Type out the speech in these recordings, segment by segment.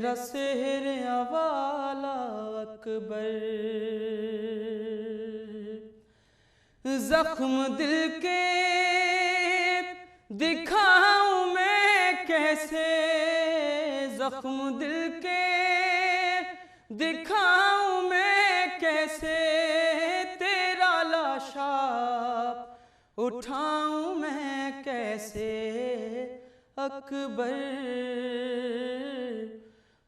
मेरा सेहर वाला अकबर, जख्म दिल के दिखाऊं मैं कैसे, जख्म दिल के दिखाऊं मैं कैसे, तेरा लाशा उठाऊं मैं कैसे अकबर,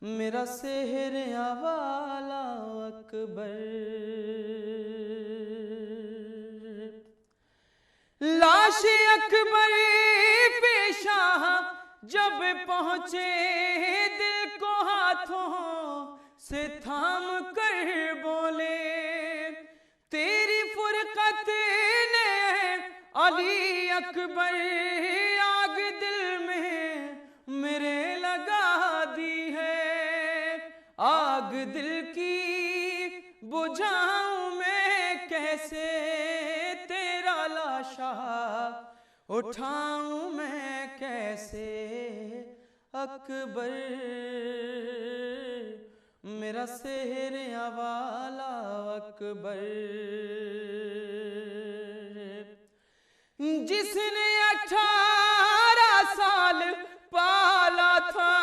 मेरा सेहर वाला अकबर। लाश अकबर पेशा जब पहुंचे, दिल को हाथों से थाम कर बोले, तेरी फुरकत ने अली अकबर आग दिल में मेरे लगा दी है, आग दिल की बुझाऊं मैं कैसे, तेरा लाशा उठाऊं मैं कैसे अकबर, मेरा सेहर वाला अकबर। जिसने 18 साल पाला था,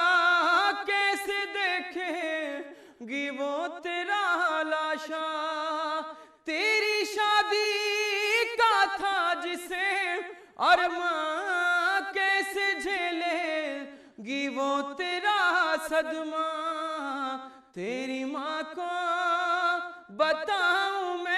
कैसे देखेगी वो तेरा लाशा, तेरी शादी का था जिसे अरमां, कैसे झेलेगी वो तेरा सदमा, तेरी माँ को बताऊं मैं